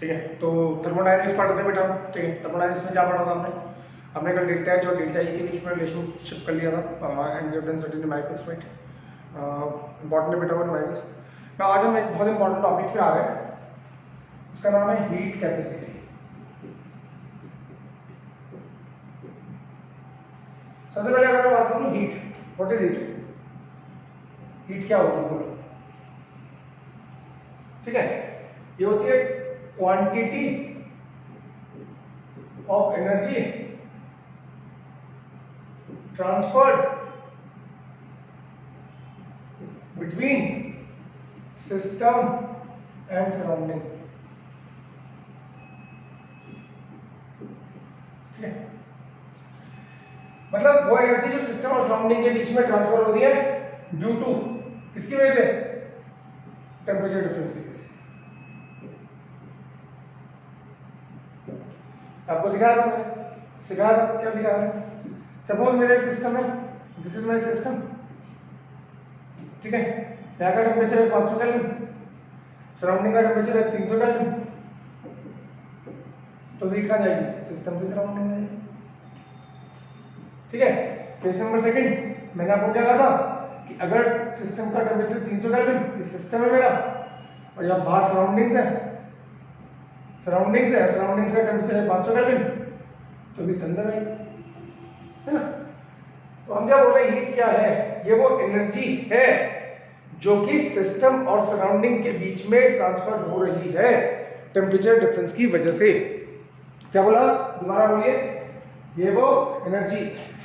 ठीक है। तो थर्मोडायनेमिक्स पढ़ते थे बेटा, ठीक है। थर्मोडायनेमिक्स में क्या पढ़ा था हमने कल डेल्टा एच और डेल्टा ई के बीच में रिलेशनशिप कर लिया था and give density numericals, right. Important बेटा वो न्यूमेरिकल्स। now आज हम एक बहुत इंपॉर्टेंट टॉपिक पे आ रहे हैं, उसका नाम है हीट कैपेसिटी। सबसे पहले अगर मैं बात करूं heat, what is heat? Heat क्या होती है बोलो? ठीक है, ये होती है quantity of energy transferred between system and surrounding. ठीक है, मतलब वो एनर्जी जो सिस्टम और सराउंडिंग के बीच में ट्रांसफर होती है ड्यू टू किसकी वजह से? टेम्परेचर डिफरेंस की वजह से। आपको सिखाया था मैंने, सिखाया था, क्या सिखाया था? सपोज मेरे सिस्टम है, दिस इज माय सिस्टम, ठीक है। यहाँ का टेम्परेचर है 500 केल्विन, सराउंडिंग का टेम्परेचर है 300 केल्विन, तो हीट कहाँ जाएगी? सिस्टम से सराउंडिंग में। ठीक है। केस नंबर सेकंड, मैंने आपको क्या कहा था कि अगर सिस्टम का टेम्परेचर 300 केल्विन, ये सिस्टम है मेरा, और यहाँ बाहर सराउंडिंग्स है, सराउंडिंग्स का टेम्परेचर है 500 केल्विन, तो हीट अंदर आएगी, है ना। तो हम क्या बोल रहे हैं, हीट क्या है? ये वो एनर्जी है जो कि सिस्टम और सराउंडिंग के बीच में ट्रांसफर हो रही है टेम्परेचर डिफरेंस की वजह से। क्या बोला? दोबारा बोलिए। ये वो एनर्जी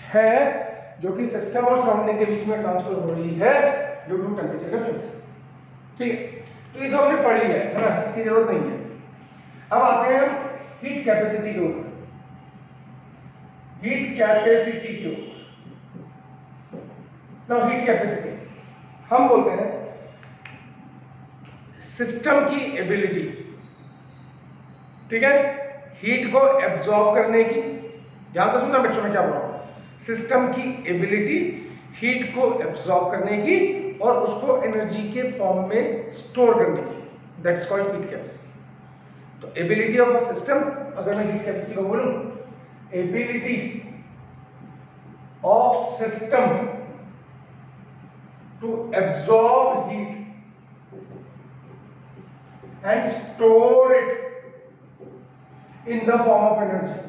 है जो कि सिस्टम और सराउंडिंग के बीच में ट्रांसफर हो रही है ड्यू टू टेम्परेचर डिफरेंस। ठीक है, तो ये तो हमने पढ़ लिया है ना, इसकी जरूरत नहीं है। अब आते हैं हम हीट कैपेसिटी के ऊपर। हीट कैपेसिटी के ऊपर नाउ हीट कैपेसिटी हम बोलते हैं सिस्टम की एबिलिटी, ठीक है, हीट को एब्जॉर्ब करने की। ध्यान से सुनना बच्चों, में क्या बोल रहा हूं? सिस्टम की एबिलिटी हीट को एब्जॉर्ब करने की और उसको एनर्जी के फॉर्म में स्टोर करने की, दैट्स कॉल्ड हीट कैपेसिटी। तो एबिलिटी ऑफ अ सिस्टम, अगर मैं हीट कैपेसिटी को बोलूं, ability of system to absorb heat and store it in the form of energy,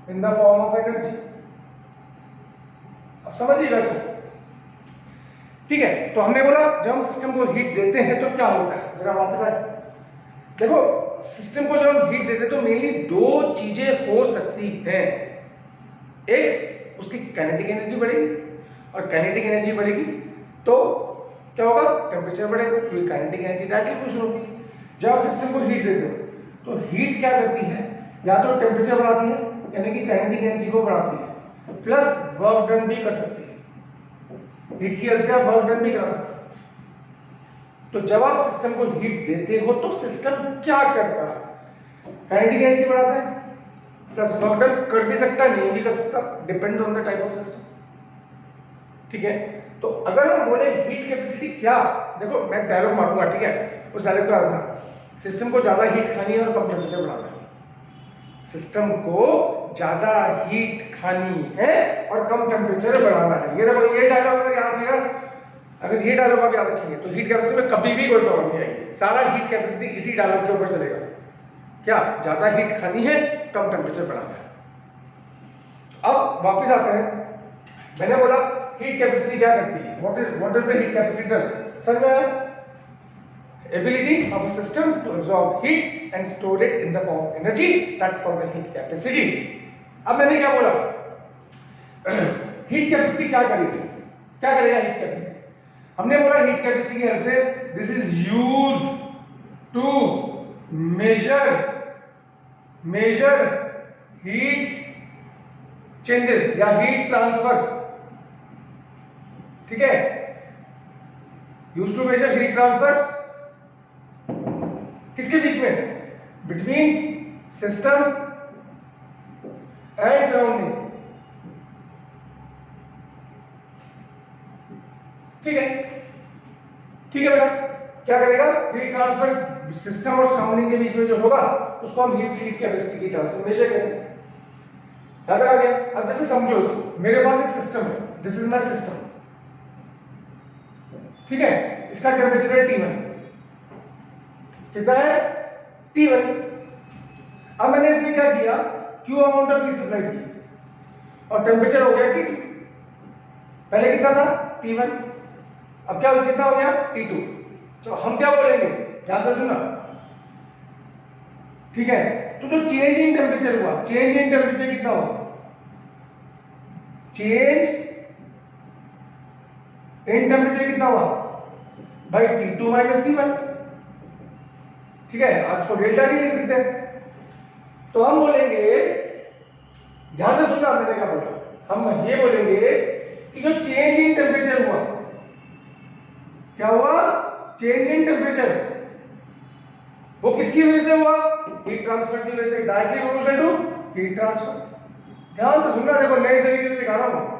in the form of energy। अब समझिए वैसे, ठीक है। तो हमने बोला जब हम सिस्टम को हीट देते हैं तो क्या होता है, जरा वापस आए। देखो, सिस्टम को जब हम हीट देते हैं तो मेनली दो चीजें हो सकती हैं। एक, उसकी काइनेटिक एनर्जी बढ़ेगी, और काइनेटिक एनर्जी बढ़ेगी तो क्या होगा? टेम्परेचर बढ़ेगा, क्योंकि काइनेटिक एनर्जी डायरेक्टली कुछ होती है। जब आप सिस्टम को हीट देते हो तो हीट क्या करती है? या तो टेम्परेचर बढ़ाती है, यानी कि काइनेटिक एनर्जी को बढ़ाती है, प्लस वर्क डन भी कर सकती है। हीट की हेल्प से आप वर्क डन भी करा सकते हैं। तो जब आप सिस्टम को हीट देते हो तो सिस्टम क्या करता है? काइनेटिक एनर्जी बढ़ाता है, प्लस वर्क डन कर भी सकता है, नहीं भी कर सकता, depend on the type of system. ठीक है, तो अगर हम बोले हीट कैपेसिटी क्या, देखो मैं डायलॉग मारूंगा, ठीक है, उस डायलॉग का आना, सिस्टम को ज्यादा हीट खानी है और कम टेम्परेचर बढ़ाना है। सिस्टम को ज्यादा हीट खानी है और कम टेम्परेचर बढ़ाना है। ये देखो, ये डायलॉग अगर याद रखेगा, अगर ये डायलॉग आप याद रखेंगे तो हीट कैपेसिटी में कभी भी कोई प्रॉब्लम नहीं आएगी। सारा हीट कैपेसिटी इसी डायलॉग के ऊपर चलेगा। क्या? ज्यादा हीट खानी है, कम टेम्परेचर बढ़ाना है। अब वापस आते हैं, मैंने बोला हीट कैपेसिटी क्या करती है? What is the heat capacity does? समझ में आया? Ability of a system to absorb heat and store it in the form of energy, that's called the heat capacity. अब मैंने क्या बोला? हीट कैपेसिटी क्या करेगी? क्या करेगा हीट कैपेसिटी? हमने बोला हीट कैपेसिटी की हेल्प से this is used to measure heat changes या हीट ट्रांसफर। ठीक है, use to measure heat transfer किसके बीच में? Between system and surrounding. ठीक है, ठीक है बेटा, क्या करेगा? हीट ट्रांसफर सिस्टम और सराउंडिंग के बीच में जो होगा उसको हम हीट कैपेसिटी की टर्म्स में मेजर करेंगे। याद आ गया? अब जैसे समझो इसको, मेरे पास एक सिस्टम है, दिस इज माय सिस्टम, ठीक है, इसका टेम्परेचर है T1, कितना है T1। अब मैंने इसमें क्या किया, Q amount of heat supply की और टेम्परेचर हो गया T2। पहले कितना था T1, अब क्या कितना हो गया T2। तो हम क्या बोलेंगे, ध्यान से सुनना, ठीक है। तो जो चेंज इन टेम्परेचर हुआ, चेंज इन टेम्परेचर कितना हुआ, चेंज इन टेम्परेचर कितना हुआ भाई T2 माइनस T1, ठीक है। आप इसको डेल्टा T लिख सकते हैं। तो हम बोलेंगे, ध्यान से सुनना मैंने क्या बोला, हम ये बोलेंगे कि जो चेंज इन टेम्परेचर हुआ, क्या हुआ, चेंज इन टेम्परेचर, वो किसकी वजह से हुआ, हीट ट्रांसफर की वजह से, directly proportional to heat transfer. ध्यान से सुनना, देखो नए तरीके से सिखा रहा हूं,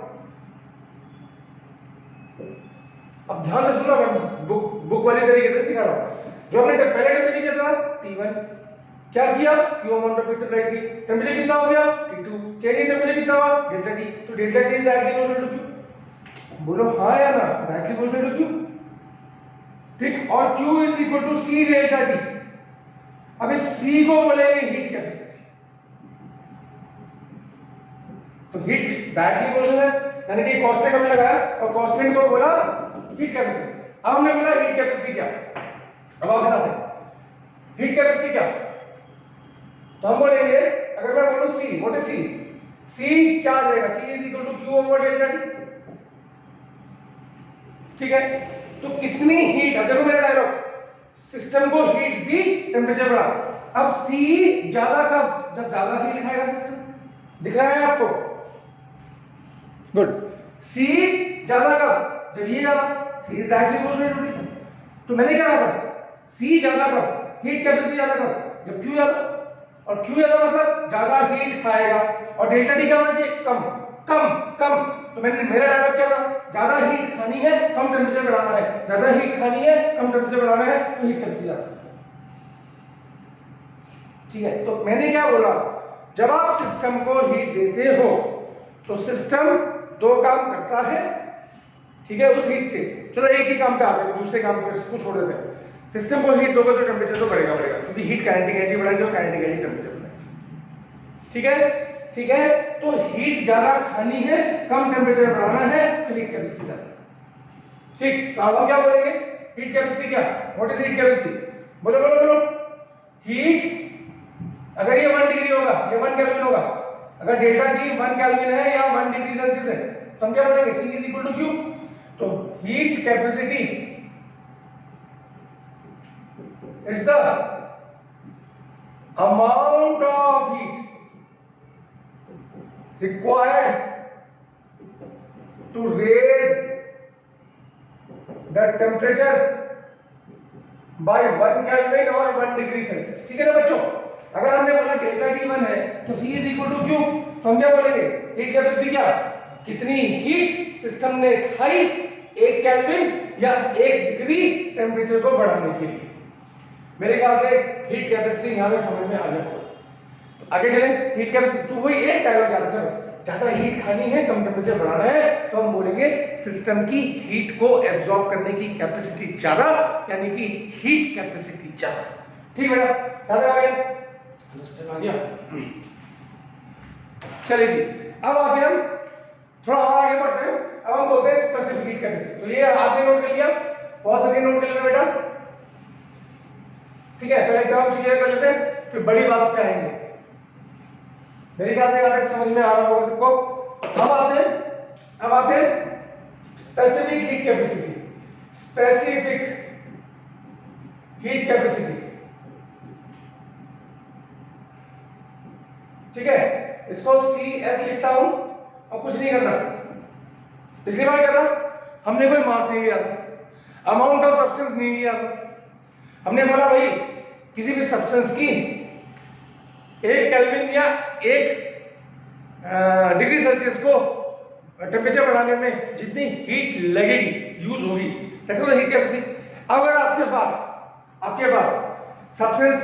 अब ध्यान से सुनना, मैं बुक वाली तरीके से सिखा रहा हूं। जो हमने पहले टेम्परेचर किया था T1, क्या किया, Q amount of heat supply की, टेम्परेचर कितना हो गया T2, चेंज इन टेम्परेचर कितना हुआ डेल्टा T, तो delta T is directly proportional to Q। बोलो हां या ना, डायरेक्टली प्रोपोर्शनल टू Q, ठीक। और Q is equal to C delta T। अब इस C को बोलेंगे हीट कैपेसिटी। तो हीट डायरेक्टली प्रोपोर्शनल है, यानी कि कांस्टेंट हमने लगाया और कांस्टेंट को बोला हीट कैपेसिटी। अब हमने बोला हीट कैपेसिटी क्या, अब आपके साथ है हीट कैपेसिटी क्या, तो हम बोलेंगे, अगर मैं बोलूं C, what is C, C क्या आ जाएगा, C is equal to Q over delta T, ठीक है। तो कितनी हीट, अब देखो मेरा डायलॉग, सिस्टम को हीट दी, टेम्परेचर बढ़ा। अब C ज्यादा कब, जब ज्यादा हीट खाएगा सिस्टम, दिख रहा है आपको, गुड। C ज्यादा कब, जब ये ज्यादा, C is directly proportional to D। तो मैंने क्या कहा था, C ज्यादा कब, हीट कैपेसिटी ज्यादा कब, जब Q ज्यादा, और Q ज्यादा मतलब ज्यादा हीट खाएगा, और डेल्टा T क्या होना चाहिए, कम कम कम। तो मैंने, मेरा डायलॉग क्या था, ज्यादा हीट खानी है कम टेम्परेचर बढ़ाना है, ज्यादा हीट खानी है कम टेम्परेचर बढ़ाना है, तो हीट कैपेसिटी ज्यादा, ठीक है। तो मैंने क्या बोला, जब आप सिस्टम को हीट देते हो तो सिस्टम दो काम करता है, ठीक है, उस हीट से। चलो एक ही काम पे आते हैं, दूसरे काम पे इसको छोड़ देते हैं। सिस्टम को हीट दोगे तो टेम्परेचर तो बढ़ेगा, क्योंकि हीट काइनेटिक एनर्जी बढ़ाएगी और काइनेटिक एनर्जी टेम्परेचर बढ़ाएगी, ठीक है, ठीक है। तो हीट ज्यादा खानी है, कम टेम्परेचर बढ़ाना है, तो हीट कैपेसिटी ज्यादा, ठीक। तो अब हम क्या बोलेंगे, हीट कैपेसिटी क्या, व्हाट इज हीट कैपेसिटी, बोलो बोलो बोलो। हीट, अगर ये 1 डिग्री होगा, ये 1 केल्विन होगा, अगर डेल्टा T 1 केल्विन है या 1 डिग्री सेल्सियस है, तो हम क्या बोलेंगे, C is equal to Q। तो heat capacity is the amount of heat required to raise the temperature by 1 Kelvin or 1 degree Celsius, ठीक है ना बच्चों। अगर हमने बोला डेल्टा T1 है तो C is equal to Q, तो हम क्या बोलेंगे, हीट कैपेसिटी क्या, कितनी हीट सिस्टम ने खाई 1 केल्विन या 1 डिग्री टेम्परेचर को बढ़ाने के लिए। मेरे ख्याल से हीट कैपेसिटी यहां पे समझ में आ गया। आगे चलें, हीट कैपेसिटी, तो वही एक डायलॉग याद रखना, बस ज्यादा हीट खानी है कम टेम्परेचर बढ़ाना है, तो हम बोलेंगे सिस्टम की हीट को एब्जॉर्ब करने की कैपेसिटी ज्यादा, यानी कि हीट कैपेसिटी ज्यादा, ठीक बेटा, याद आ गया, आ गया। चलिए जी, अब आगे हम थोड़ा आगे बढ़ते हैं, अब हम बोलते हैं स्पेसिफिक हीट कैपेसिटी। तो ये आपने नोट कर लिया, बहुत सारे नोट कर लेना बेटा, ठीक है। पहले टर्म्स क्लियर कर लेते हैं, फिर बड़ी बात पे आएंगे। मेरे ख्याल से यहाँ तक समझ में आ रहा होगा सबको। अब आते हैं specific heat capacity, specific heat capacity, ठीक है। इसको CS लिखता हूं, अब कुछ नहीं करना, पिछली बार क्या था, हमने कोई मास नहीं लिया था, अमाउंट ऑफ सब्सटेंस नहीं लिया था, हमने बोला भाई किसी भी सब्सटेंस की 1 केल्विन या 1 डिग्री सेल्सियस को टेम्परेचर बढ़ाने में जितनी हीट लगेगी, यूज होगी, दैट्स कॉल्ड हीट कैपेसिटी। अगर आपके पास सब्सटेंस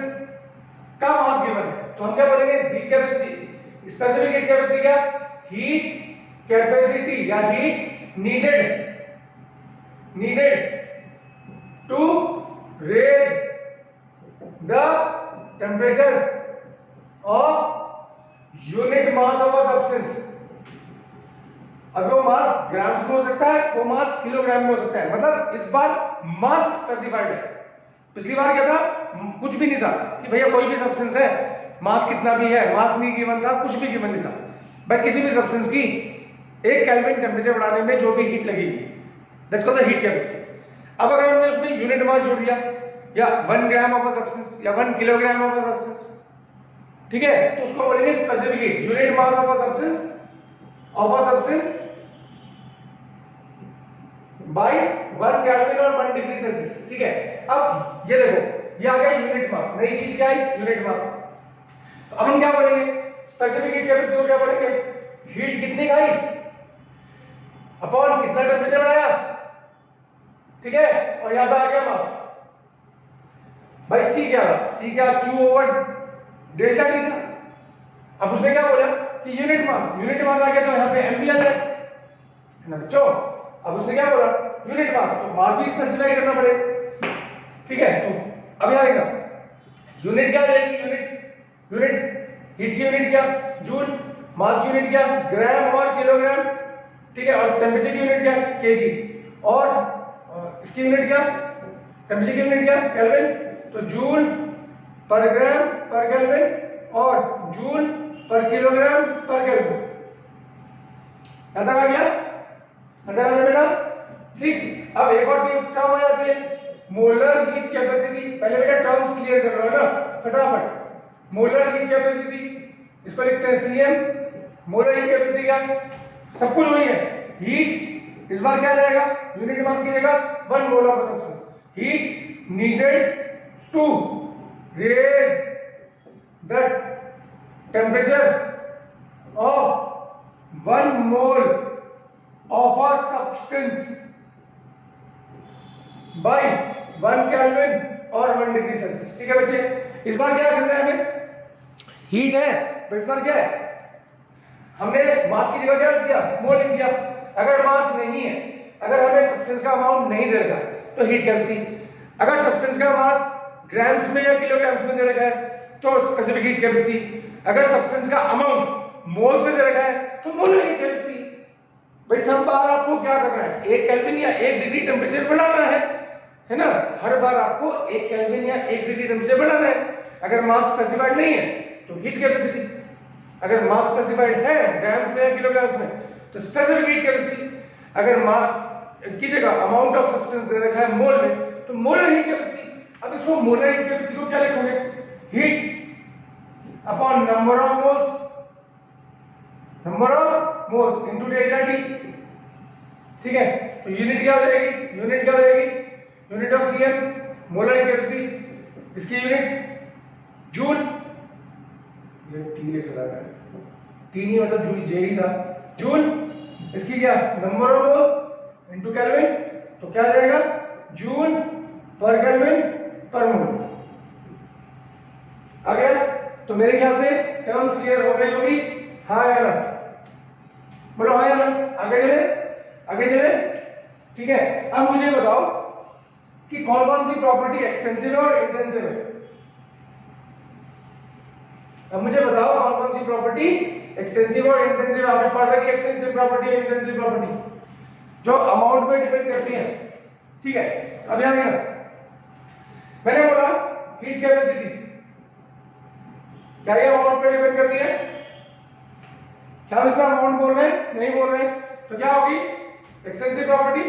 का मास गिवन है, तो हम क्या बोलेंगे heat capacity, specific heat capacity क्या, हीट कैपेसिटी या heat needed to raise the temperature of unit mass of a substance. अब वो मास ग्राम्स में हो सकता है, वो मास किलोग्राम में हो सकता है, मतलब इस बार मास स्पेसिफाइड है। पिछली बार क्या था, कुछ भी नहीं था कि भैया कोई भी सब्सटेंस है मास कितना भी है, मास नहीं गिवन था, कुछ भी गिवन नहीं था, भाई किसी भी सब्सटेंस की 1 केल्विन टेम्परेचर बढ़ाने में जो भी हीट लगेगी that's called the heat capacity. अब अगर हमने उसमें यूनिट मास जोड़ दिया या 1 ग्राम ऑफ अ सब्सटेंस या 1 किलोग्राम ऑफ अ सब्सटेंस, ठीक है, तो उसको बोलेंगे specific heat, unit mass of a substance by 1 kelvin और 1 डिग्री सेल्सियस। ठीक है, अब ये देखो ये आ गया यूनिट मास, नई चीज क्या है, यूनिट मास। तो अब हम क्या बोलेंगे, स्पेसिफिक हीट कैपेसिटी को क्या बोलेंगे, हीट कितनी खाई अपॉन कितना टेम्परेचर बढ़ाया, ठीक है, और यहां पे आ गया मास। भाई सी क्या था, सी क्या, क्यू ओवर डेल्टा टी था। अब उसने क्या बोला कि यूनिट मास आ गया, तो यहां पे एमपीएल है ना बच्चों। अब उसने क्या बोला यूनिट मास, तो मास भी स्पेसिफाई करना पड़ेगा, ठीक है। तो अब यहां आएगा यूनिट क्या रहेगी, यूनिट हीट की यूनिट क्या, जूल, मास की यूनिट क्या, ग्राम और किलोग्राम, ठीक है, और टेम्परेचर की यूनिट क्या, केजी, और इसकी यूनिट क्या, टेम्परेचर की यूनिट क्या, केल्विन, तो जूल पर ग्राम पर केल्विन और जूल पर किलोग्राम पर केल्विन। याद आ गया, नजर आ रहा बेटा, ठीक। अब एक और टर्म आ जाती है मोलर हीट कैपेसिटी। पहले बेटा टर्म्स क्लियर कर लो है ना फटाफट। मोलर हीट कैपेसिटी, इसको लिखते हैं सीएम। मोलर हीट कैपेसिटी क्या, सब कुछ वही है, हीट इस बार क्या रहेगा, यूनिट मास की जगह 1 mole of substance, heat needed to raise the temperature of 1 mole of a substance by 1 kelvin और 1 डिग्री सेल्सियस। ठीक है बच्चे, इस बार क्या करना है हमें, हीट है तो इस बार क्या है, हमने मास की जगह क्या लिख दिया, मोल लिख दिया। अगर मास नहीं है, अगर हमें सब्सटेंस का अमाउंट नहीं दे रखा है तो हीट कैपेसिटी, अगर सब्सटेंस का मास ग्राम्स में या किलोग्राम्स में दे रखा है तो स्पेसिफिक हीट कैपेसिटी, अगर सब्सटेंस का अमाउंट मोल्स में दे रखा है तो मोलर हीट कैपेसिटी। भाई सब बार आपको क्या करना है, 1 केल्विन या 1 डिग्री टेम्परेचर बढ़ाना है ना, हर बार आपको 1 केल्विन या 1 डिग्री टेम्परेचर बढ़ाना है। अगर मास स्पेसिफाइड नहीं है तो हीट कैपेसिटी, अगर मास स्पेसिफाइड है ग्राम्स में या किलोग्राम्स में तो स्पेसिफिक हीट कैपेसिटी, अगर मास की जगह अमाउंट ऑफ सब्सटेंस दे रखा है मोल में तो मोलर हीट कैपेसिटी। अब इसको मोलर हीट कैपेसिटी को क्या लिखोगे, heat upon number of moles into delta T. ठीक है, तो यूनिट क्या हो जाएगी, unit of CM molar heat capacity, इसकी यूनिट जूल, ये टी लिख रहा है, टी नहीं मतलब जूल, जे ही था, जूल, इसकी क्या number of moles into kelvin, तो क्या आ जाएगा जूल पर केल्विन पर मोल। आ गया, तो मेरे ख्याल से टर्म्स क्लियर हो गई होगी, हाँ या ना, बोलो हाँ या ना, आगे चले। ठीक है, अब मुझे बताओ कि कौन कौन सी प्रॉपर्टी एक्सटेंसिव और इंटेंसिव है। अब मुझे बताओ कौन कौन सी प्रॉपर्टी एक्सटेंसिव और इंटेंसिव, आपने पढ़ रखी एक्सटेंसिव प्रॉपर्टी और इंटेंसिव प्रॉपर्टी जो अमाउंट पे डिपेंड करती है। ठीक है, अब यहां मैंने बोला हीट कैपेसिटी, क्या ये अमाउंट पे डिपेंड करती है, क्या हम इसमें अमाउंट बोल रहे हैं, नहीं बोल रहे हैं, तो क्या होगी एक्सटेंसिव प्रॉपर्टी।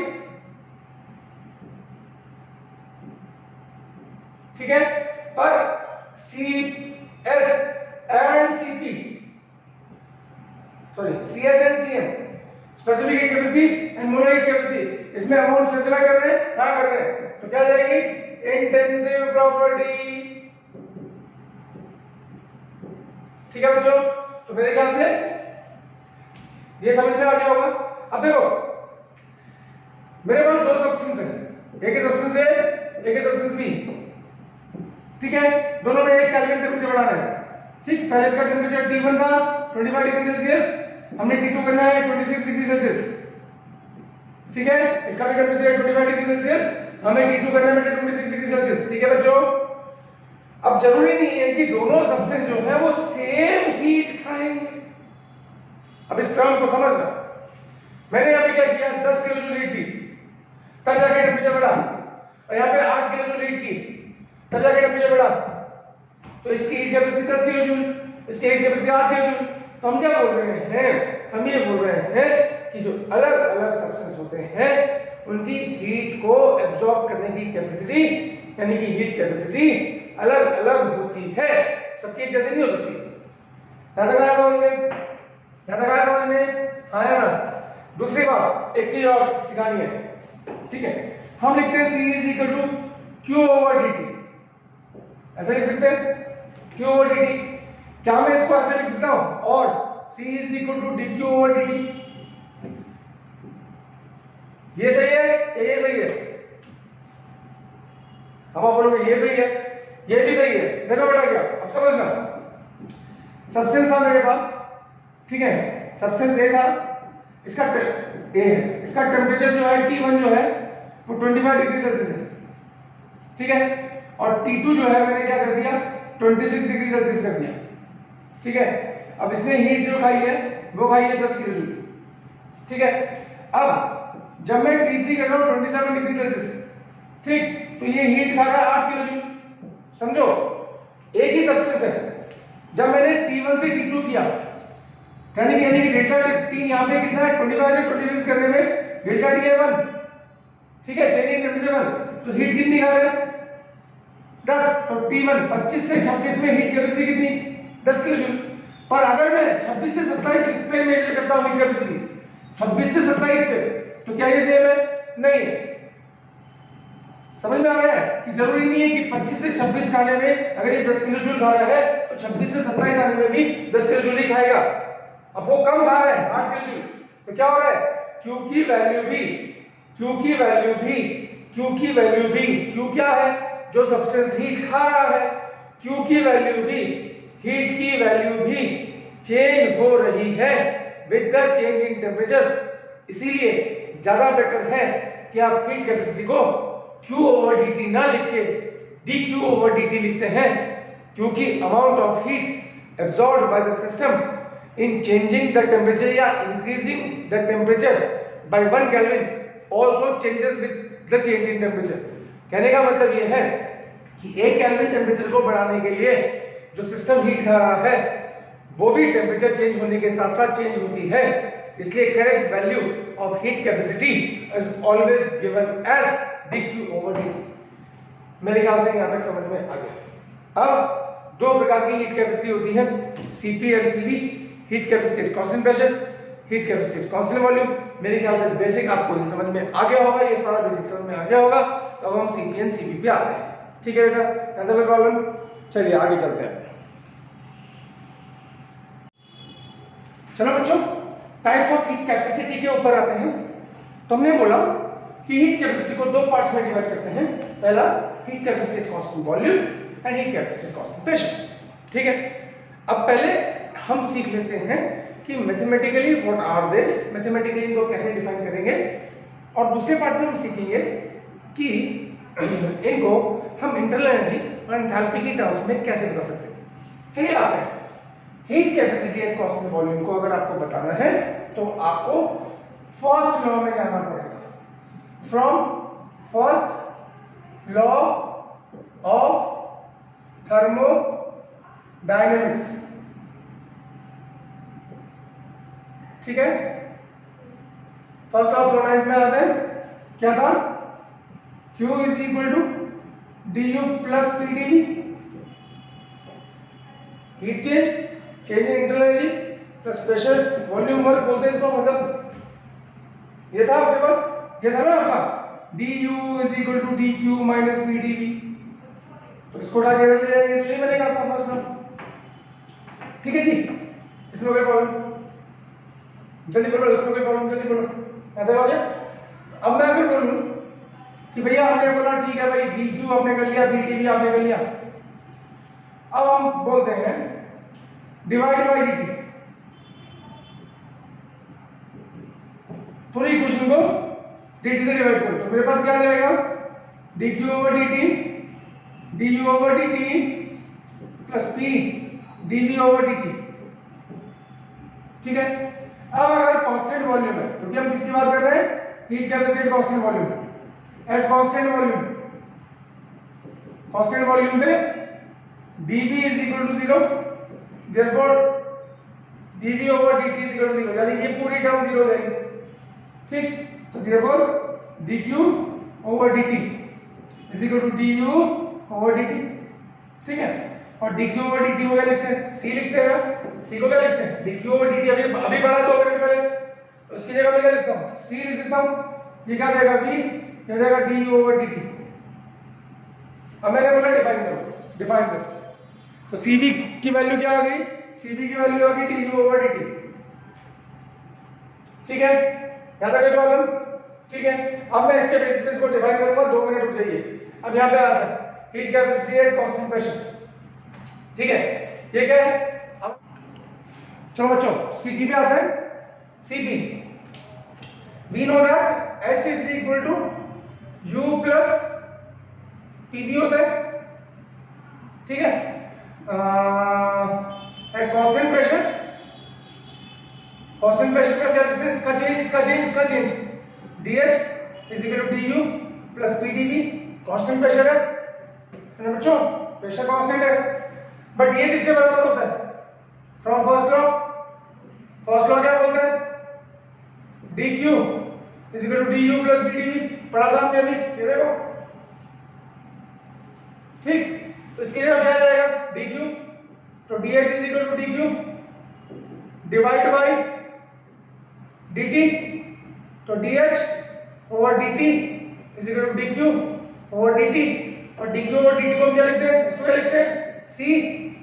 ठीक है, पर CS and CP, sorry CS and CM, specific heat capacity and molar heat capacity, इसमें अमाउंट स्पेसिफाई कर रहे हैं, क्या कर रहे हैं, तो क्या जाएगी इंटेंसिव प्रॉपर्टी। ठीक है बच्चों, तो मेरे ख्याल से ये समझ में आ गया होगा। अब देखो मेरे पास 2 सब्सटेंस है, एक है सब्सटेंस A, एक है सब्सटेंस B। ठीक है, दोनों में 1 केल्विन टेम्परेचर बढ़ाना है। ठीक, पहले इसका टेम्परेचर T1 था 25 डिग्री सेल्सियस, हमने T2 करना है 26 डिग्री सेल्सियस। ठीक है, इसका भी टेम्परेचर है 25 डिग्री सेल्सियस, हमें T2 करना है 26 डिग्री सेल्सियस। ठीक है बच्चों, अब जरूरी नहीं है कि दोनों सब्सटेंस जो है वो सेम हीट खाएंगे। अब इस टर्म को समझना, मैंने अभी क्या किया, 10 किलो जूल हीट दी, तब जाके टेम्परेचर बढ़ा, और यहाँ पे 8 किलो जूल हीट की, तब जाके टेम्परेचर बढ़ा। तो इसकी हीट कैपेसिटी 10 किलो जूल, इसकी हीट कैपेसिटी 8 किलो जूल। तो हम क्या बोल रहे हैं, हम ये बोल रहे हैं कि जो अलग अलग सब्सटेंस होते हैं उनकी हीट को एब्जॉर्ब करने की कैपेसिटी यानी कि हीट कैपेसिटी अलग अलग होती है, सबकी एक जैसे नहीं हो सकती। याद रखा समझ में, याद रखा समझ में, हाँ है ना। दूसरी बात, एक चीज और सिखानी है। ठीक है, हम लिखते हैं C is equal to Q over dt, ऐसा लिख सकते हैं Q ओवर dt। क्या मैं इसको ऐसे लिख सकता हूं, और C is equal to dQ over dt, ये सही है या ये सही है? अब आप बोलोगे ये सही है, ये भी सही है। देखो बेटा क्या, अब समझना, सब्सटेंस था मेरे पास, ठीक है, सब्सटेंस A था, इसका A है, इसका टेम्परेचर जो है T1 जो है वो 25 डिग्री सेल्सियस है। ठीक है, और T2 जो है मैंने क्या कर दिया, 26 डिग्री सेल्सियस कर दिया। ठीक है, अब इसने हीट जो खाई है वो खाई है 10 किलो जूल। ठीक है, अब जब मैं T3 कर रहा हूँ 27 डिग्री सेल्सियस, ठीक, तो ये हीट खा रहा है 8 किलो जूल। समझो, एक ही सब्सटेंस है। जब मैंने T1 से T2 किया, यानी कि डेल्टा T यहाँ पे कितना है, 25 से 26 करने में डेल्टा T है 1। ठीक है, चेंज इन टेम्परेचर 1, तो हीट कितनी खा रहे हैं, 10। तो T1 25 से 26 में हीट कैपेसिटी कितनी, 10 किलो जूल। पर अगर मैं 26 से 27 पे मेजर करता हूँ हीट कैपेसिटी, 26 से 27 पे, तो क्या ये सेम है? नहीं है। समझ में आ रहा है कि जरूरी नहीं है कि 25 से 26 खाने में अगर ये 10 किलो जूल खा रहा है तो 26 से 27 आने में भी 10 किलो जूल ही खाएगा। अब वो कम खा रहा है 8 किलो जूल, तो क्या हो रहा है, Q की वैल्यू भी, Q की वैल्यू भी, Q की वैल्यू भी, Q क्या है, जो सब्सटेंस हीट खा रहा है, Q की वैल्यू भी, हीट की वैल्यू भी चेंज हो रही है with the change in temperature. इसीलिए ज्यादा बेटर है कि आप हीट कैपेसिटी को Q ओवर dt ना लिख के dQ ओवर dt लिखते हैं, क्योंकि amount of heat absorbed by the system in changing the temperature या increasing the temperature by 1 kelvin also changes with the change in temperature. कहने का मतलब यह है कि 1 केल्विन टेम्परेचर को बढ़ाने के लिए जो सिस्टम हीट खा रहा है वो भी टेम्परेचर चेंज होने के साथ साथ चेंज होती है। इसलिए correct value of heat capacity is always given as dQ over dt। मेरे ख्याल से यहां तक समझ में आ गया। अब दो प्रकार की हीट कैपेसिटी होती है, Cp and Cv, heat capacity constant pressure, heat capacity constant volume. मेरे ख्याल से बेसिक आपको ये समझ में आ गया होगा, ये सारा बेसिक समझ में आ गया होगा। तो अब हम Cp एंड Cv पे आते हैं। ठीक है बेटा, ऐसा कोई प्रॉब्लम? चलिए आगे चलते हैं। चलो बच्चों, टाइप्स ऑफ हीट कैपेसिटी के ऊपर आते हैं। तो हमने बोला कि हीट कैपेसिटी को दो पार्ट्स में डिवाइड करते हैं। पहला heat capacity constant volume and heat capacity constant pressure. ठीक है, अब पहले हम सीख लेते हैं कि mathematically what are they, mathematically इनको कैसे डिफाइन करेंगे, और दूसरे पार्ट में हम सीखेंगे कि इनको हम इंटरनल एनर्जी और एंथैल्पी की टर्म्स में कैसे बता सकते हैं। चलिए आते हैं। Heat capacity and constant volume को अगर आपको बताना है तो आपको फर्स्ट लॉ में जाना पड़ेगा, from first law of thermodynamics. ठीक है, फर्स्ट लॉ ऑफ थर्मोडायनेमिक्स में आता है, क्या था, Q is equal to du plus pdv, heat change, change in internal energy plus pressure, volume work बोलते हैं इसको। मतलब ये था आपके पास, ये था ना आपका du is equal to dq minus pdv, तो इसको उठा के रख जाएंगे, तो ये बनेगा आपका फर्स्ट लॉ। ठीक है जी, इसमें कोई प्रॉब्लम? जल्दी बोलो, इसमें कोई प्रॉब्लम? जल्दी बोलो, ऐसा हो गया। अब मैं अगर बोलूं कि भैया आपने बोला ठीक है भाई dq आपने कर लिया, pdv आपने कर लिया, अब हम बोलते हैं डिवाइड बाई dt, पूरी इक्वेशन को dt से डिवाइड करो तो मेरे पास क्या आ जाएगा, dq over dt du over dt plus p dv over dt। ठीक है, अब अगर कांस्टेंट वॉल्यूम है, क्योंकि हम किसकी बात कर रहे हैं, heat capacity constant volume, at constant volume पे dv is equal to 0, therefore dv over dt is equal to 0, यानी ये पूरी टर्म 0 हो जाएगी। ठीक, तो therefore dq over dt is equal to du over dt। ठीक है, और dq ओवर dt को क्या लिखते हैं, c लिखते हैं ना, c को क्या लिखते हैं, dq ओवर dt अभी पढ़ा 2 मिनट पहले, तो उसकी जगह मैं क्या लिखता हूं, c लिख देता हूं, ये क्या जाएगा v, ये जाएगा du ओवर dt। अब मैंने बोला डिफाइन करो, डिफाइन दिस, तो cv की वैल्यू क्या आ गई, cv की वैल्यू आ गई du ओवर dt। ठीक है, यहां तक प्रॉब्लम। ठीक है, अब मैं इसके बेसिस पे इसको डिफाइन करूंगा, 2 मिनट रुक जाइए। अब यहां पे आता है heat capacity at constant pressure. ठीक है, ये क्या है, अब चलो बच्चों Cp पे आता है, Cp we know that H is equal to U plus Pv होता है। ठीक है, एट कांस्टेंट प्रेशर पे क्या लिखते हैं, इसका change dH is equal to du plus Pdv, constant pressure है बच्चों, प्रेशर कांस्टेंट है, बट ये किसके बराबर होता है, फ्रॉम फर्स्ट लॉ क्या बोलते हैं, dq is equal to du plus Pdv, पढ़ा था हमने अभी, ये देखो। ठीक, तो इसके लिए क्या आ जाएगा, dq, तो dH is equal to dq divide by dt, तो dH over dt is equal to dq over dt, और dq ओवर dt को हम क्या लिखते हैं, इसको क्या लिखते हैं c।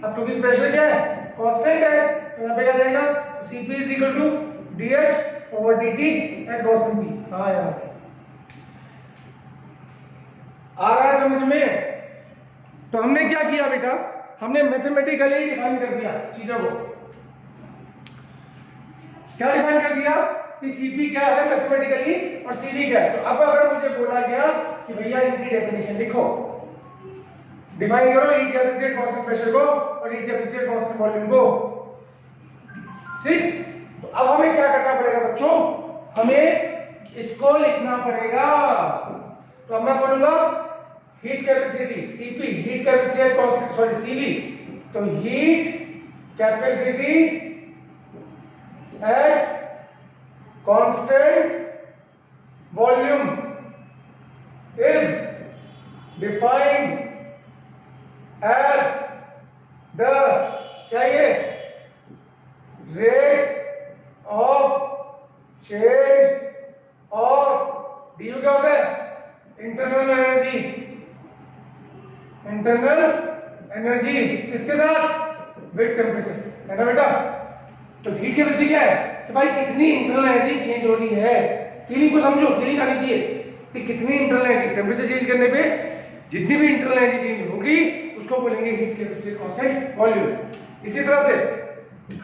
अब क्योंकि प्रेशर क्या है, कांस्टेंट है, तो यहां पे क्या जाएगा, cp is equal to dH over dt at constant p। हां यार, आ रहा है समझ में। तो हमने क्या किया बेटा, हमने मैथमेटिकली डिफाइन कर दिया चीजों को। क्या डिफाइन कर दिया कि Cp क्या है मैथमेटिकली और Cv क्या है। तो अब अगर मुझे बोला गया कि भैया इनकी डेफिनेशन लिखो, डिफाइन करो heat capacity at constant pressure को और heat capacity eight constant volume को। ठीक, तो अब हमें क्या करना पड़ेगा बच्चों, हमें इसको लिखना पड़ेगा। तो अब मैं बोलूंगा heat capacity Cp, heat capacity at constant, sorry Cv, तो heat capacity eight constant volume is defined as the क्या ये rate of change of du क्या होता है, internal energy किसके साथ, with temperature, है ना बेटा। तो हीट कैपेसिटी क्या है कि भाई कितनी इंटरनल एनर्जी चेंज हो रही है, फीलिंग को समझो, फीलिंग आनी चाहिए कि कितनी इंटरनल एनर्जी, टेंपरेचर चेंज करने पे जितनी भी इंटरनल एनर्जी चेंज होगी उसको बोलेंगे हीट कैपेसिटी कांस्टेंट वॉल्यूम। इसी तरह से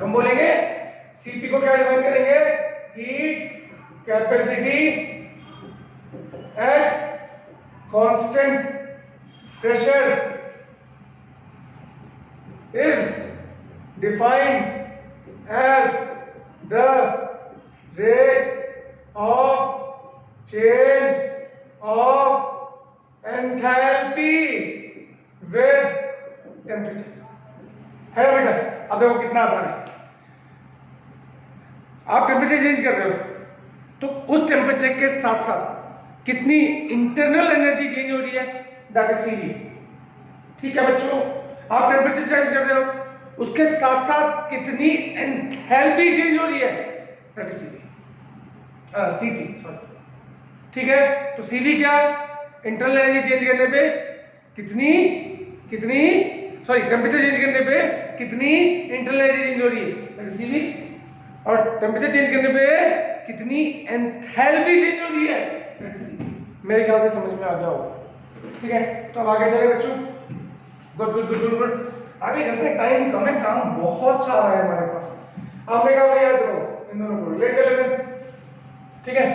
हम बोलेंगे Cp को क्या डिफाइन करेंगे, heat capacity at constant pressure is defined as the rate of change of enthalpy with temperature। है ना बेटा, अब देखो कितना आसान है। आप टेम्परेचर चेंज कर रहे हो तो उस टेम्परेचर के साथ साथ कितनी इंटरनल एनर्जी चेंज हो रही है, दैट इज Cv। ठीक है बच्चों, आप टेम्परेचर चेंज कर रहे हो उसके साथ साथ कितनी एंथैल्पी चेंज हो रही है, दैट इज Cp, सॉरी। ठीक है, तो Cv क्या है, इंटरनल एनर्जी चेंज करने पे कितनी सॉरी टेम्परेचर चेंज करने पे कितनी इंटरनल एनर्जी चेंज हो रही है, दैट इज Cv, और टेम्परेचर चेंज करने पे कितनी एंथैल्पी चेंज हो रही है, दैट इज Cv। मेरे ख्याल से समझ में आ गया होगा। ठीक है, तो अब आगे चले बच्चों, good good good good good. आगे चलते हैं, टाइम कम है, काम बहुत सारा है हमारे पास। आपने कहा भैया देखो इन दोनों को रिलेट कर लेते हैं, ठीक है,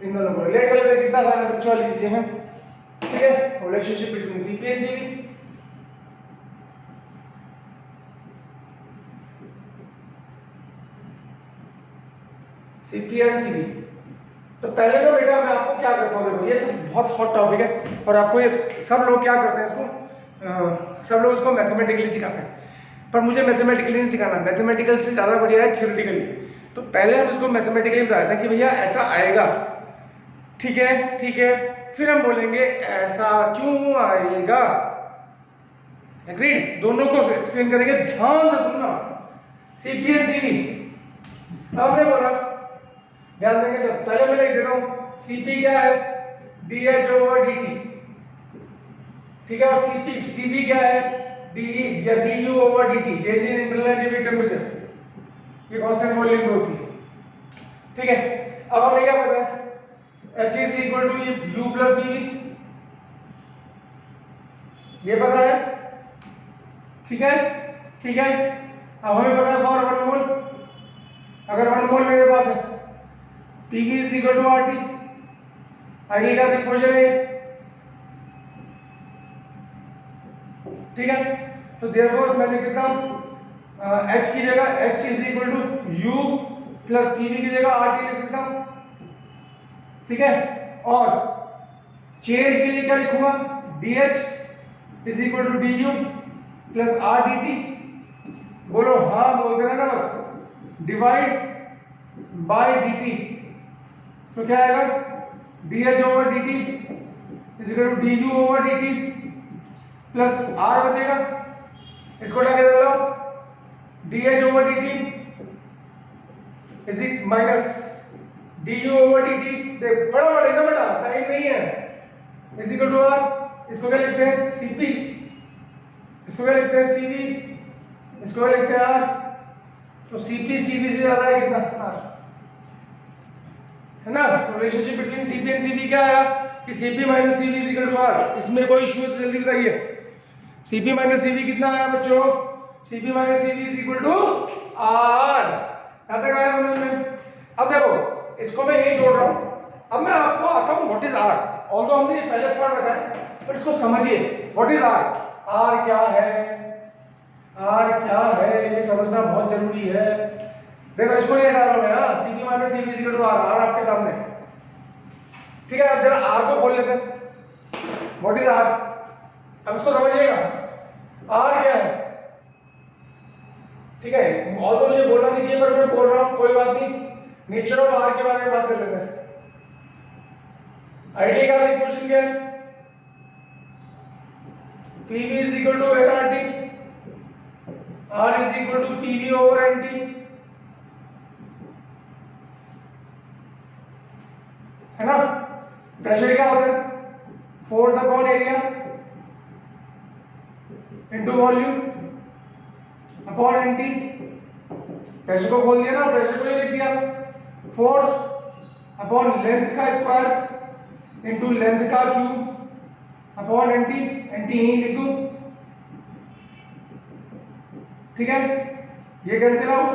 इन दोनों को रिलेट कर लेते हैं, कितना सारा बच्चों वाली चीजें हैं, ठीक है, relationship between CP and CV. CP and CV, तो पहले ना बेटा मैं आपको क्या करता हूँ, देखो ये सब बहुत हॉट टॉपिक है और आपको ये सब लोग क्या करते हैं इसको, सब लोग इसको मैथमेटिकली सिखाते हैं, पर मुझे मैथमेटिकली नहीं सिखाना, मैथमेटिकल से ज़्यादा बढ़िया है थ्योरेटिकली। तो पहले हम इसको मैथमेटिकली बताते हैं कि भैया ऐसा आएगा, ठीक है, ठीक है, फिर हम बोलेंगे ऐसा क्यों आएगा, एग्रीड, दोनों को एक्सप्लेन करेंगे, ध्यान से सुनना। सीपी एंड सीवी, आपने बोला, ध्यान देंगे सब, पहले मैं लिख देता हूं, सीपी क्या है, डीएच ओवर डीटी, ठीक है, और सीपी सीवी क्या है, डी या d u over d t, change in internal energy temperature, ये कांस्टेंट वॉल्यूम में होती है, ठीक है। अब हमें क्या पता है, H is equal to U plus BV, ये पता है, ठीक है, ठीक है। अब हमें पता है फॉर 1 मोल, अगर 1 मोल मेरे पास है, PV is equal to RT, ideal gas equation है, ठीक है। तो देयरफॉर मैं लिख सकता हूं H की जगह H is equal to U plus PV की जगह RT लिख सकता हूं, ठीक है। और चेंज के लिए क्या लिखूंगा, DH is equal to DU plus RDT, बोलो हाँ बोल देना ना बस, डिवाइड बाय DT, तो क्या आएगा, DH over DT is equal to DU over DT plus R बचेगा, इसको क्या कह देता हूं, DH over DT is equal minus DU over DT, देख बड़ा बड़ा ना बेटा, टाइम नहीं है, इज इक्वल टू R, इसको क्या लिखते हैं CP, इसको क्या लिखते हैं CV, इसको क्या लिखते हैं R, तो CP CV से ज्यादा है कितना, R, है ना। तो relationship between CP and CV क्या आया कि CP minus CV is equal to R, इसमें कोई इशू है तो जल्दी बताइए, CP माइनस CV कितना आया बच्चों, CP minus CV is equal to R, यहां तक आया समझ में। अब देखो इसको मैं यही जोड़ रहा हूं, अब मैं आपको आता हूं व्हाट इज R, ऑल्दो हमने पहले पढ़ रखा है, पर इसको समझिए व्हाट इज R, R क्या है, R क्या है ये समझना बहुत जरूरी है। देखो इसको ये डालो ना, CP minus CV is equal to R, R आपके सामने, ठीक है। अब जरा R को खोल लेते हैं, व्हाट इज R, अब इसको समझिएगा, R क्या है, ठीक है, ऑल्दो मुझे बोलना नहीं चाहिए पर मैं बोल रहा हूं, कोई बात नहीं, नेचर ऑफ R के बारे में बात कर लेते हैं। आइडियल गैस इक्वेशन क्या है, PV is equal to nRT, R is equal to PV over NT, है ना। प्रेशर क्या होता है, force upon area into volume upon NT, pressure को खोल दिया ना, प्रेशर को ये लिख दिया, फोर्स अपॉन लेंथ का स्क्वायर इनटू लेंथ का क्यूब अपॉन एनटी, एनटी ही लिख दूं, ठीक है, ये कैंसिल आउट,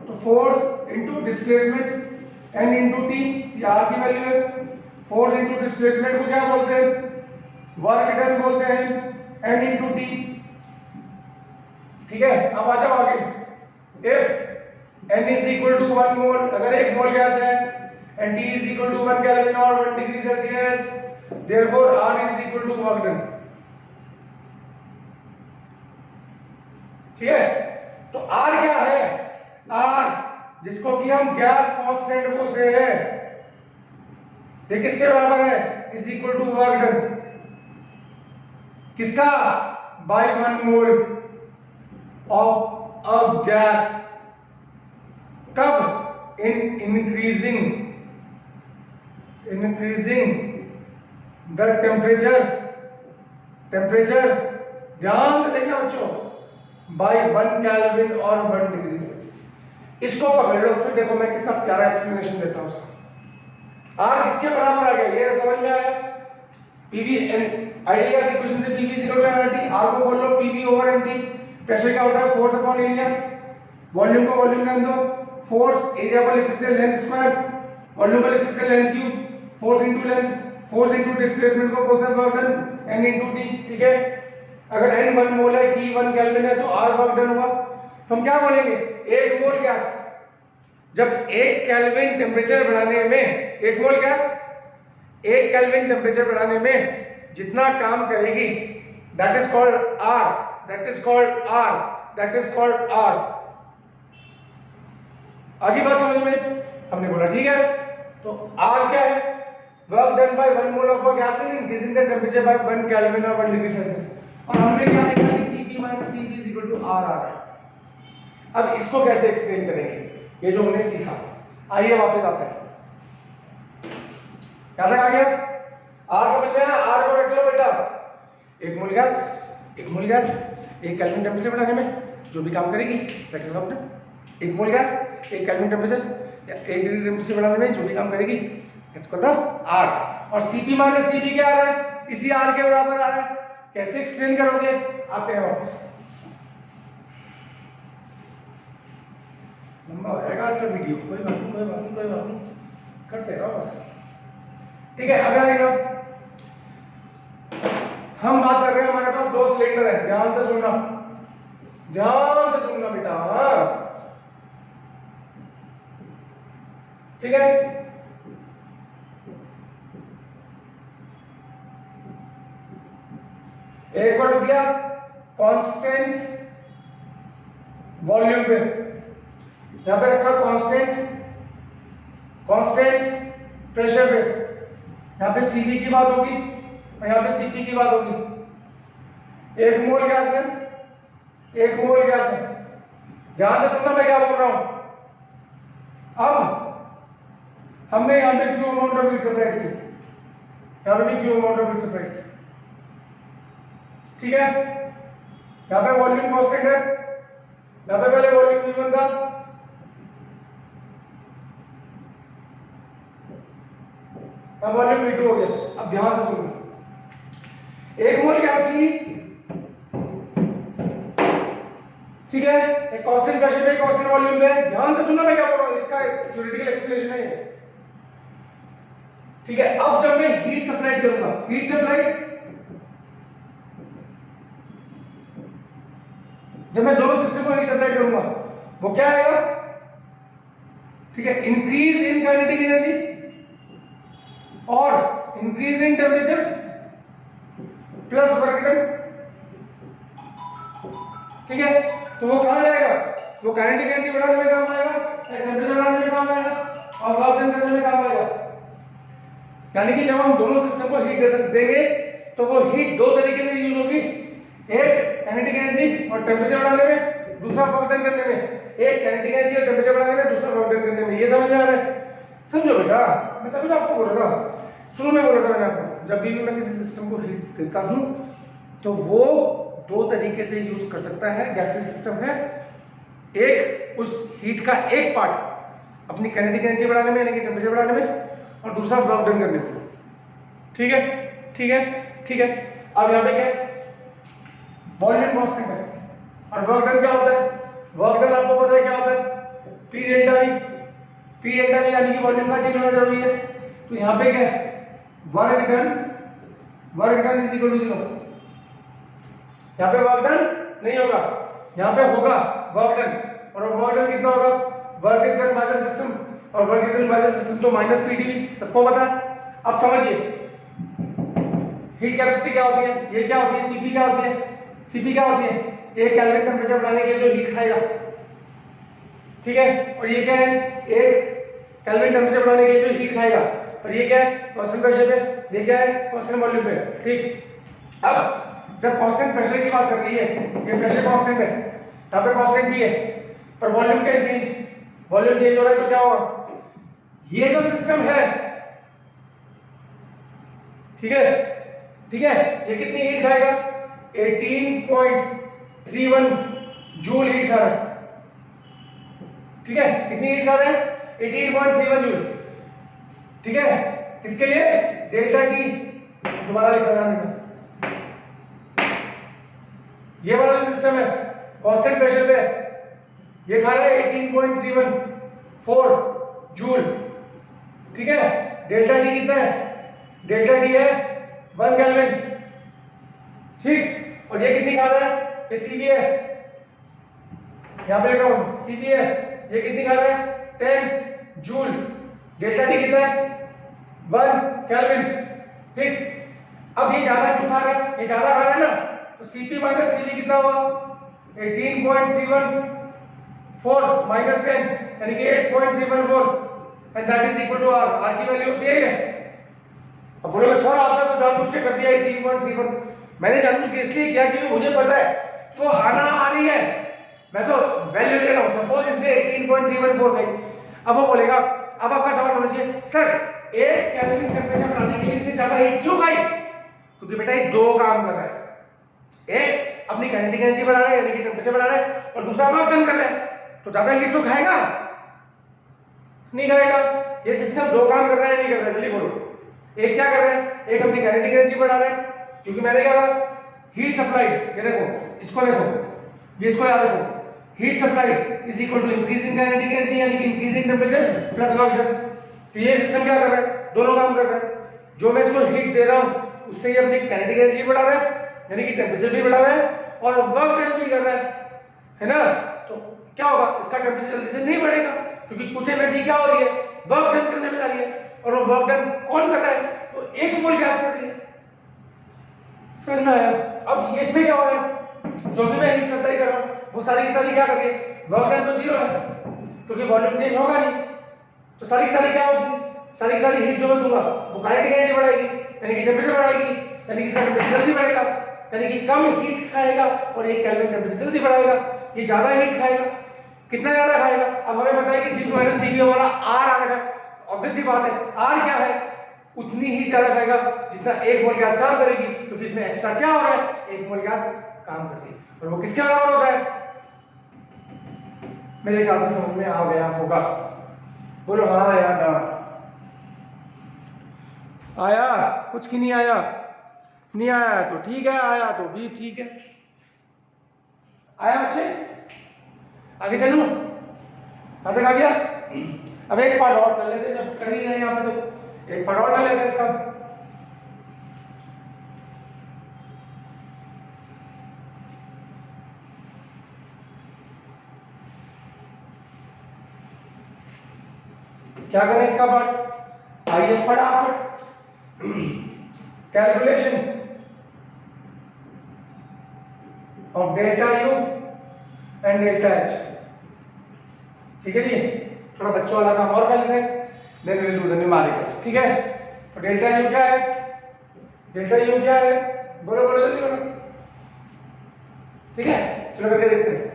तो force into displacement N into T, ये आर की वैल्यू है, फोर्स इनटू डिस्प्लेसमेंट को क्या बोलते हैं, वर्क डन बोलते हैं, एन इनटू टी, ठीक है। अब आ जाओ आगे, if n is equal to 1 mole, अगर 1 मोल गैस है, and T is equal to 1 Kelvin or 1 degree Celsius, therefore R is equal to work done, ठीक है। तो R क्या है, R जिसको कि हम गैस कांस्टेंट बोलते हैं, ये किसके बराबर है, is equal to work done, किसका, by 1 mole of a gas, कब, इन इंक्रीजिंग द टेम्परेचर, ध्यान से देखना बच्चों, बाय 1 केल्विन और 1 डिग्री सेल्सियस, इसको पकड़ लो, फिर देखो मैं कितना प्यारा एक्सप्लेनेशन देता हूं उसका। R किसके बराबर आ गया, ये समझ में आया, पीवी आइडियल गैस इक्वेशन से PV is equal to NRT, R को बोल लो पीवी ओवर एनटी। प्रेशर क्या होता है, फोर्स अपॉन एरिया, वॉल्यूम को वॉल्यूम रहने दो, फोर्स एरिया को लिख सकते हैं लेंथ स्क्वायर, वॉल्यूम को लिख सकते हैं length cube, force into length, force into displacement को बोलते हैं work done, N into T. ठीक है, अगर एन 1 मोल है, टी 1 केल्विन है, तो आर वर्क डन हुआ। तो हम क्या बोलेंगे, 1 मोल गैस जब 1 केल्विन टेम्परेचर बढ़ाने में, 1 मोल गैस 1 केल्विन टेम्परेचर बढ़ाने में जितना काम करेगी, that is called R, that is called R, that is called R. आगे बात समझ में, हमने बोला ठीक है। तो आर क्या है, work done by 1 mole of gas in increasing the temperature by 1 kelvin और 1 डिग्री सेल्सियस। और हमने क्या देखा कि Cp - Cv is equal to R R है। अब इसको कैसे एक्सप्लेन करेंगे, ये जो हमने सीखा। आइए वापस आते हैं, क्या तक आ गया, आर समझ में आया। आर को रख लो बेटा, 1 मोल गैस 1 केल्विन टेम्परेचर बढ़ाने में जो भी काम करेगी, दैट इज अपने 1 मोल गैस 1 केल्विन टेम्परेचर या 1 डिग्री टेम्परेचर बढ़ाने में जो भी काम करेगी, दैट्स कॉल्ड द आर। और Cp - Cv क्या आ रहा है, इसी आर के बराबर आ रहा है। कैसे एक्सप्लेन करोगे, आते हैं वापस। लंबा हो जाएगा आज का वीडियो, कोई बात नहीं, करते रहो बस। ठीक है, अब आएगा, हम बात कर रहे हैं, हमारे पास 2 सिलेंडर है, ध्यान से सुनना बेटा। ठीक है, एक और दिया कांस्टेंट वॉल्यूम पे, यहां पे रखा कांस्टेंट प्रेशर पे, यहां पे Cv की बात होगी और यहां पे Cp की बात होगी। 1 मोल गैस है, 1 मोल गैस है, ध्यान से सुनना मैं क्या बोल रहा हूं। अब हमने यहां पे Q amount of heat separate की, यहां पे भी Q amount of heat separate की। ठीक है, यहां पे वॉल्यूम कांस्टेंट है, यहां पे पहले वॉल्यूम V1 था, अब वॉल्यूम V2 हो गया। अब ध्यान से सुनो, 1 मोल गैस ली, ठीक है, एक कांस्टेंट प्रेशर पे, कांस्टेंट वॉल्यूम पे। ध्यान से सुनना मैं क्या बोल रहा हूं, इसका थ्योरेटिकल एक्सप्लेनेशन है ये। ठीक है, अब जब मैं हीट सप्लाई करूंगा, हीट सप्लाई जब मैं दोनों सिस्टम को हीट सप्लाई करूंगा, वो क्या आएगा, ठीक है, इंक्रीज इन काइनेटिक एनर्जी और increase in temperature plus work done. ठीक है, तो वो कहां जाएगा, वो काइनेटिक एनर्जी बढ़ाने में काम आएगा, टेम्परेचर बढ़ाने में काम आएगा और वर्क डन करने में काम आएगा। यानी कि जब हम दोनों सिस्टम को हीट दे देंगे तो वो हीट 2 तरीके से यूज होगी, एक काइनेटिक एनर्जी और टेम्परेचर बढ़ाने में, दूसरा वर्क डन करने में। एक काइनेटिक एनर्जी और टेम्परेचर बढ़ाने में, दूसरा वर्क डन करने में। ये समझ में आ रहा है, समझो बेटा। मैं तभी तो आपको बोल रहा था, शुरू में बोला था मैंने आपको, जब भी मैं किसी सिस्टम को हीट देता हूं तो वो 2 तरीके से यूज कर सकता है। गैसीय सिस्टम है, एक उस हीट का एक पार्ट अपनी काइनेटिक एनर्जी बढ़ाने में यानी कि टेम्परेचर बढ़ाने में, और दूसरा वर्क डन करने में। ठीक है, ठीक है, ठीक है। अब यहाँ पे क्या है, वॉल्यूम कांस्टेंट है और वर्क डन क्या होता है, वर्क डन आपको पता है क्या होता है, P डेल्टा V यानी कि वॉल्यूम का चेंज होना जरूरी है। तो यहाँ पे क्या है, work done is equal to 0। यहाँ पे वर्क डन नहीं होगा, यहाँ पे होगा वर्क डन, और वर्क डन कितना होगा, work is done by the system, और work is done by the system तो माइनस PdV, सबको पता है। अब समझिए हीट कैपेसिटी क्या होती है, ये क्या होती है, Cp क्या होती है, Cp क्या होती है, 1 केल्विन टेम्परेचर बढ़ाने के लिए जो हीट खाएगा। ठीक है, और ये क्या है, 1 केल्विन टेम्परेचर बढ़ाने के लिए जो हीट खाएगा, और ये क्या है, कांस्टेंट प्रेशर पे, ये क्या है, कांस्टेंट वॉल्यूम पे। ठीक, अब जब कांस्टेंट प्रेशर की बात कर रही है, ये प्रेशर कांस्टेंट है, यहाँ पे कांस्टेंट भी है, पर वॉल्यूम क्या चेंज, वॉल्यूम चेंज हो रहा है तो क्या होगा, ये जो सिस्टम है, ठीक है, ठीक है, ये कितनी हीट खाएगा, 18.31 जूल हीट खा रहा है। ठीक है, कितनी हीट खा रहा है, 18.31 जूल। ठीक है, किसके लिए, डेल्टा टी दोबारा लिख रहा हूं, ये वाला जो सिस्टम है कांस्टेंट प्रेशर पे, ये खा रहा है 18.314 जूल, ठीक है। डेल्टा टी कितना है? डेल्टा टी है 1 केल्विन, ठीक। और ये कितनी खा रहा है? ये सीवी है, यहां पे लिखा हूं सीवी है, ये कितनी खा रहा है? 10 जूल। डेल्टा टी कितना है? 1 केल्विन, ठीक। अब ये ज्यादा क्यों खा रहा है? ये ज्यादा खा रहा है ना, तो सीपी माइनस सीवी कितना हुआ? 18.314 माइनस 10 यानी कि 8.314 and that is equal to R. R की वैल्यू होती है। अब बोलोगे सर आपने तो जानबूझ के कर दिया 18.31। मैंने जानबूझ के इसलिए किया क्योंकि मुझे पता है तो आना आ रही है, मैं तो वैल्यू ले रहा हूं। सपोज इसने 18.314 गई, अब वो बोलेगा, अब आपका सवाल होना चाहिए सर 1 केल्विन टेंपरेचर बढ़ाने के लिए इसने ज्यादा हीट क्यों खाई? क्योंकि बेटा ये दो काम कर रहा है, एक अपनी काइनेटिक एनर्जी बढ़ा रहा है यानी कि टेंपरेचर बढ़ा रहा है, और दूसरा वर्क डन कर रहा है, तो ज्यादा हीट तो खाएगा नहीं खाएगा? ये सिस्टम दो काम कर रहा है नहीं कर रहा है? जल्दी बोलो। एक क्या कर रहा है? एक अपनी काइनेटिक एनर्जी बढ़ा रहा है, क्योंकि मैंने क्या कहा हीट सप्लाई, ये देखो इसको देखो, ये इसको याद रखो, heat supply is equal to increase in kinetic energy यानी कि increase in temperature plus work done. तो ये सिस्टम क्या कर रहा है? दोनों काम कर रहा है। जो मैं इसको हीट दे रहा हूं उससे ये अपनी काइनेटिक एनर्जी बढ़ा रहा है यानी कि टेंपरेचर भी बढ़ा रहा है और वर्क डन भी कर रहा है ना। तो क्या होगा? इसका टेंपरेचर जल्दी से नहीं बढ़ेगा क्योंकि कुछ एनर्जी क्या हो रही है? वर्क डन करने में जा रही है, और वो वर्क डन कौन कर रहा है? तो 1 मोल गैस कर रही है। समझ में आया? अब इसमें क्या हो रहा है? जो भी मैं हीट सप्लाई कर रहा हूं वो सारी की सारी क्या कर रही है? वर्क डन तो 0 है क्योंकि वॉल्यूम चेंज होगा नहीं, तो सारी की सारी क्या होगी? सारी की सारी हीट जो मैं दूंगा वो काइनेटिक एनर्जी बढ़ाएगी यानी कि टेंपरेचर बढ़ाएगी, यानी कि इसका टेंपरेचर जल्दी बढ़ेगा, यानी कि कम हीट खाएगा और 1 केल्विन टेंपरेचर जल्दी बढ़ाएगा। ये ज्यादा हीट खाएगा, कितना ज्यादा खाएगा? अब हमें पता है कि सीपी माइनस सीवी हमारा आर आ रहा है, ऑब्वियस सी बात है आर क्या है? उतनी ही ज्यादा खाएगा जितना 1 मोल गैस काम करेगी, क्योंकि इसमें एक्स्ट्रा क्या हो रहा है? 1 मोल गैस काम कर रही है, और वो किसके बराबर होता है? मेरे ख्याल से समझ में आ गया होगा। बोलो हाँ या ना। आया? कुछ की नहीं आया? नहीं आया तो ठीक है, आया तो भी ठीक है। आया बच्चे? आगे चलूं? आगे आ गया? अब एक पार्ट और कर लेते, जब कर ही रहे यहाँ पे तो एक पार्ट और कर लेते हैं इसका। क्या करें इसका पार्ट? आइए फटाफट calculation of delta U and delta H. ठीक है जी, थोड़ा बच्चों वाला काम और कर लेते हैं, then we will do the numericals. ठीक है, तो डेल्टा यू क्या है? डेल्टा यू क्या है? बोलो बोलो जल्दी बोलो। ठीक है, चलो करके देखते हैं।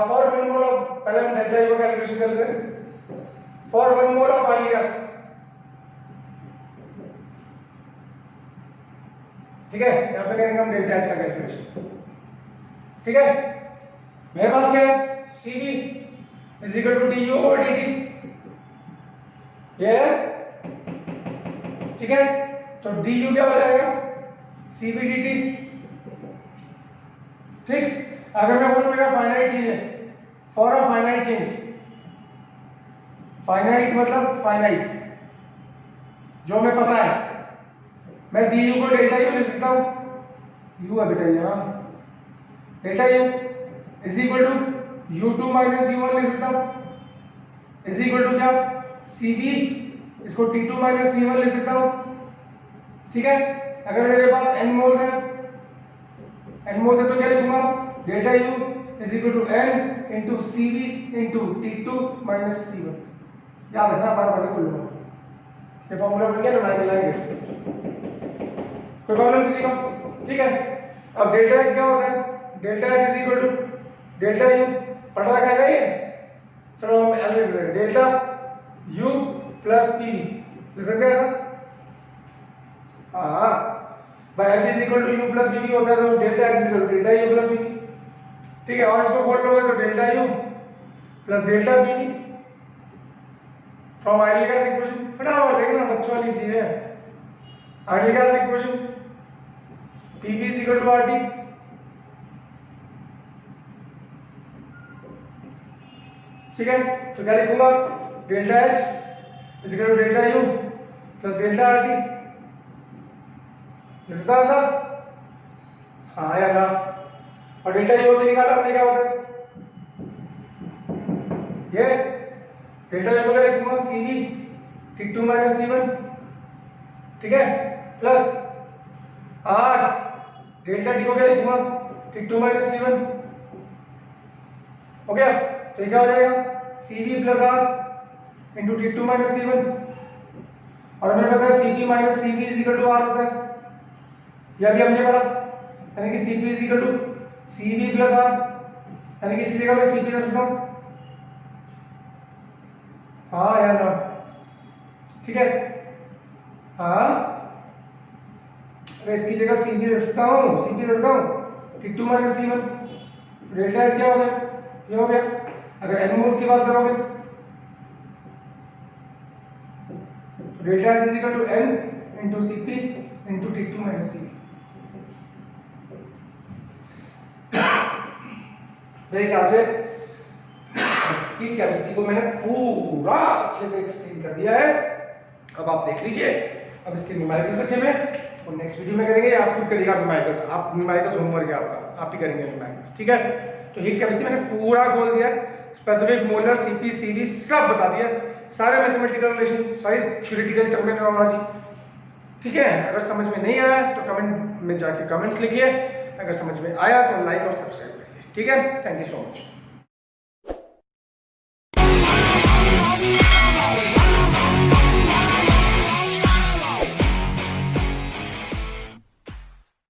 फॉर 1 मोल ऑफ, पहले हम डेल्टा यू का कैलकुलेशन कर लेते हैं। For 1 mole of oil gas, ठीक है, यहां पे करेंगे हम डेल्टा एच का कैलकुलेशन। ठीक है, मेरे पास क्या है? CV is equal to DU over DT, ये है। ठीक है, तो DU क्या हो जाएगा? CV DT। ठीक, अगर मैं बोलूं मेरा फाइनाइट चेंज है, for a finite change, finite मतलब फाइनाइट जो हमें पता है, मैं DU को डेल्टा यू लिख सकता हूं, यू है बेटा यहाँ, delta U is equal to U2 minus U1 लिख सकता हूं, इज इक्वल टू क्या? CV, इसको T2 माइनस T1 लिख सकता हूं। ठीक है, अगर मेरे पास n मोल्स है, n मोल्स है तो क्या लिखूंगा? Delta U is equal to n into CV into T2 minus T1। याद रखना, बार बार नहीं बोलूंगा, ये फॉर्मूला बन गया ना, मैं मिलाएंगे इसको। कोई प्रॉब्लम किसी को? ठीक है, अब डेल्टा H क्या होता है? Delta H is equal to delta U, पढ़ रखा है ये? चलो हम ऐसे लिख देते हैं, डेल्टा U प्लस PV लिख सकते हैं। हाँ, भाई H is equal to U plus PV होता है, तो delta H is equal to delta U plus PV। ठीक है, और इसको बोल लोगे तो delta U plus delta PV from ideal gas equation. फटाफट देखना, बच्चों वाली चीज है। आगे क्या है equation, Pv is equal to RT, ठीक है। तो क्या लिखूंगा, delta H is equal to delta U plus delta RT, लिखता है सर, हाँ या ना। और डेल्टा U भी निकाला हमने, क्या होता है ये डेल्टा U को क्या लिखूंगा, CV T2 माइनस T1, ठीक है, प्लस R डेल्टा T को क्या लिखूंगा, T2 माइनस T1, हो गया। तो ये क्या हो जाएगा, CV plus R into T2 minus T1, और हमें पता है CP minus CV is equal to R होता है, यह भी हमने पढ़ा, यानी कि CP is equal to CV plus R, यानी कि इस जगह में CP रख सकता हूं, हाँ या ना, ठीक है, हाँ, मैं इसकी जगह CP रख सकता हूं, CP रख सकता हूं, T2 minus T1, delta H क्या हो गया, ये हो गया। अगर n मोल्स की बात करोगे तो delta H is equal to n into CP into T2 minus T1। मेरे ख्याल से हीट कैपेसिटी को मैंने पूरा अच्छे से एक्सप्लेन कर दिया है, अब आप देख लीजिए। अब इसके न्यूमेरिकल्स बचे हुए हैं और नेक्स्ट वीडियो में करेंगे, आप खुद करिएगा न्यूमेरिकल्स, आप न्यूमेरिकल्स होमवर्क है आपका, आप ही करेंगे न्यूमेरिकल्स, ठीक है। तो हीट कैपेसिटी मैंने पूरा खोल दिया, स्पेसिफिक, मोलर, सीपी, सीवी सब बता दिया, सारे मैथमेटिकल रिलेशन, सारी थ्योरेटिकल टर्मिनोलॉजी, ठीक है। अगर समझ में नहीं आया तो कमेंट में जाके कमेंट्स लिखिए, अगर समझ में आया तो लाइक और सब्सक्राइब करिए, ठीक है। Thank you so much.